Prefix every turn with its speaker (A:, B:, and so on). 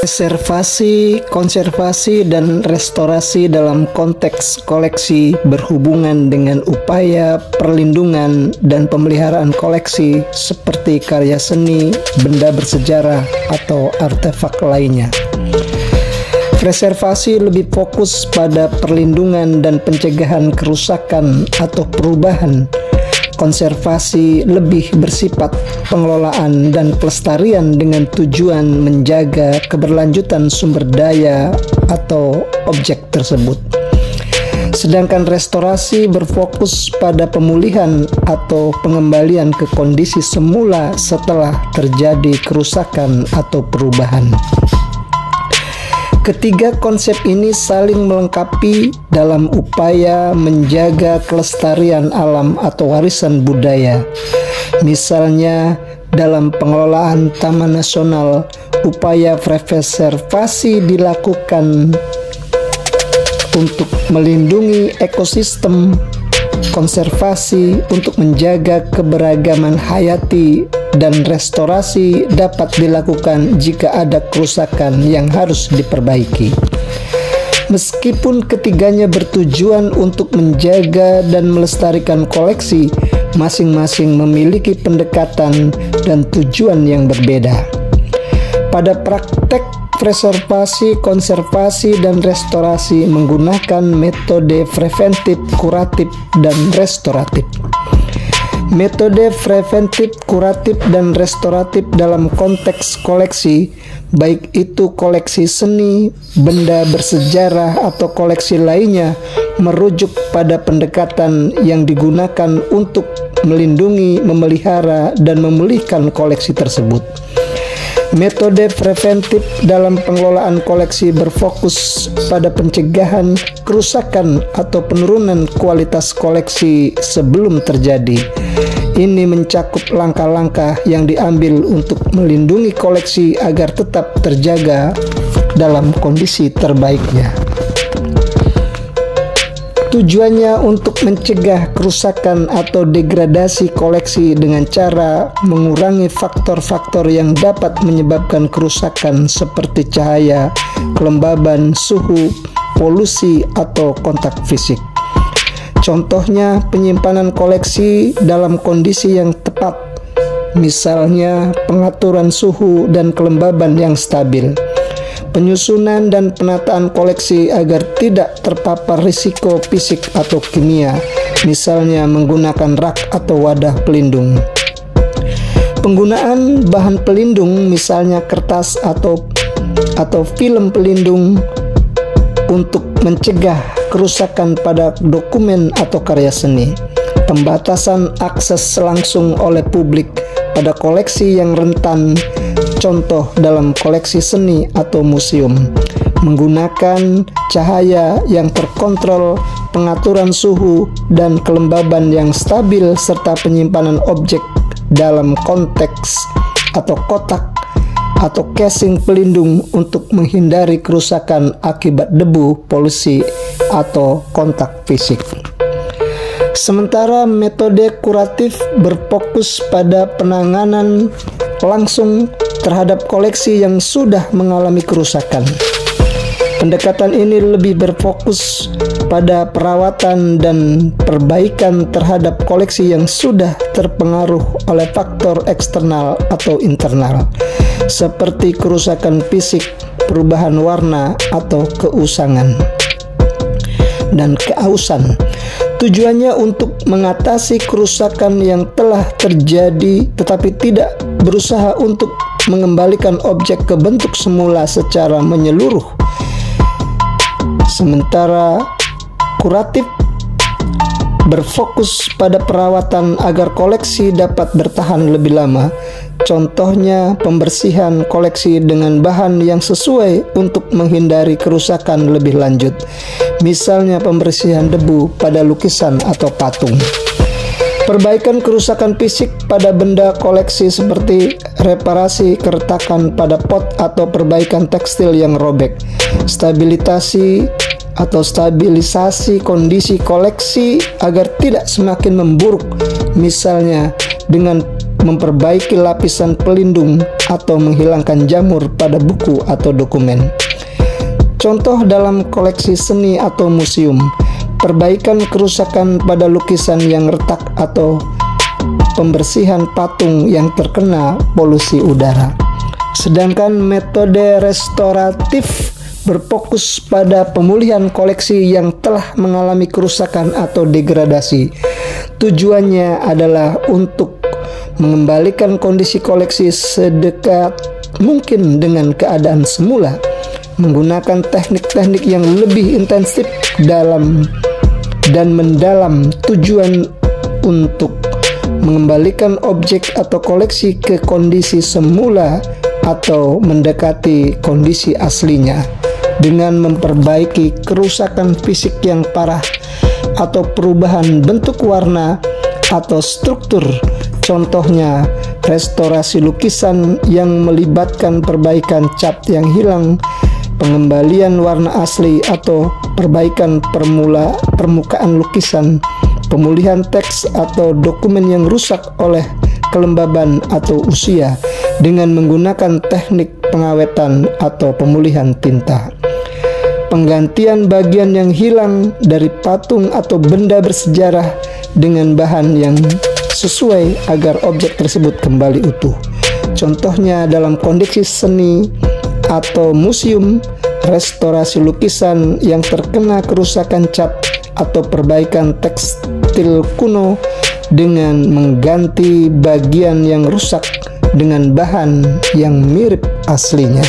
A: Preservasi, konservasi, dan restorasi dalam konteks koleksi berhubungan dengan upaya perlindungan dan pemeliharaan koleksi seperti karya seni, benda bersejarah, atau artefak lainnya. Preservasi lebih fokus pada perlindungan dan pencegahan kerusakan atau perubahan. Konservasi lebih bersifat pengelolaan dan pelestarian dengan tujuan menjaga keberlanjutan sumber daya atau objek tersebut. Sedangkan restorasi berfokus pada pemulihan atau pengembalian ke kondisi semula setelah terjadi kerusakan atau perubahan. Ketiga konsep ini saling melengkapi dalam upaya menjaga kelestarian alam atau warisan budaya. Misalnya, dalam pengelolaan Taman Nasional, upaya preservasi dilakukan untuk melindungi ekosistem, konservasi untuk menjaga keberagaman hayati, dan restorasi dapat dilakukan jika ada kerusakan yang harus diperbaiki. Meskipun ketiganya bertujuan untuk menjaga dan melestarikan koleksi, masing-masing memiliki pendekatan dan tujuan yang berbeda. Pada praktek preservasi, konservasi, dan restorasi menggunakan metode preventif, kuratif, dan restoratif. Metode preventif, kuratif, dan restoratif dalam konteks koleksi, baik itu koleksi seni, benda bersejarah, atau koleksi lainnya, merujuk pada pendekatan yang digunakan untuk melindungi, memelihara, dan memulihkan koleksi tersebut. Metode preventif dalam pengelolaan koleksi berfokus pada pencegahan kerusakan atau penurunan kualitas koleksi sebelum terjadi. Ini mencakup langkah-langkah yang diambil untuk melindungi koleksi agar tetap terjaga dalam kondisi terbaiknya. Tujuannya untuk mencegah kerusakan atau degradasi koleksi dengan cara mengurangi faktor-faktor yang dapat menyebabkan kerusakan seperti cahaya, kelembaban, suhu, polusi, atau kontak fisik. Contohnya, penyimpanan koleksi dalam kondisi yang tepat, misalnya pengaturan suhu dan kelembaban yang stabil. Penyusunan dan penataan koleksi agar tidak terpapar risiko fisik atau kimia, misalnya menggunakan rak atau wadah pelindung. Penggunaan bahan pelindung, misalnya kertas atau film pelindung untuk mencegah kerusakan pada dokumen atau karya seni. Pembatasan akses langsung oleh publik pada koleksi yang rentan, contoh dalam koleksi seni atau museum, menggunakan cahaya yang terkontrol, pengaturan suhu dan kelembaban yang stabil, serta penyimpanan objek dalam konteks atau kotak atau casing pelindung untuk menghindari kerusakan akibat debu, polusi, atau kontak fisik. Sementara metode kuratif berfokus pada penanganan langsung terhadap koleksi yang sudah mengalami kerusakan. Pendekatan ini lebih berfokus pada perawatan dan perbaikan terhadap koleksi yang sudah terpengaruh oleh faktor eksternal atau internal, seperti kerusakan fisik, perubahan warna, atau keausan. Tujuannya untuk mengatasi kerusakan yang telah terjadi, tetapi tidak berusaha untuk mengembalikan objek ke bentuk semula secara menyeluruh. Sementara kuratif berfokus pada perawatan agar koleksi dapat bertahan lebih lama. Contohnya pembersihan koleksi dengan bahan yang sesuai untuk menghindari kerusakan lebih lanjut. Misalnya pembersihan debu pada lukisan atau patung. Perbaikan kerusakan fisik pada benda koleksi seperti reparasi keretakan pada pot atau perbaikan tekstil yang robek. Stabilisasi kondisi koleksi agar tidak semakin memburuk, misalnya dengan memperbaiki lapisan pelindung atau menghilangkan jamur pada buku atau dokumen. Contoh dalam koleksi seni atau museum, perbaikan kerusakan pada lukisan yang retak atau pembersihan patung yang terkena polusi udara. Sedangkan metode restoratif berfokus pada pemulihan koleksi yang telah mengalami kerusakan atau degradasi. Tujuannya adalah untuk mengembalikan kondisi koleksi sedekat mungkin dengan keadaan semula, menggunakan teknik-teknik yang lebih intensif dan mendalam. Tujuan untuk mengembalikan objek atau koleksi ke kondisi semula atau mendekati kondisi aslinya dengan memperbaiki kerusakan fisik yang parah atau perubahan bentuk warna atau struktur. Contohnya restorasi lukisan yang melibatkan perbaikan cat yang hilang, pengembalian warna asli atau perbaikan permukaan lukisan, pemulihan teks atau dokumen yang rusak oleh kelembaban atau usia dengan menggunakan teknik pengawetan atau pemulihan tinta. Penggantian bagian yang hilang dari patung atau benda bersejarah dengan bahan yang sesuai agar objek tersebut kembali utuh. Contohnya dalam kondisi seni atau museum, restorasi lukisan yang terkena kerusakan cat atau perbaikan tekstil kuno dengan mengganti bagian yang rusak dengan bahan yang mirip aslinya.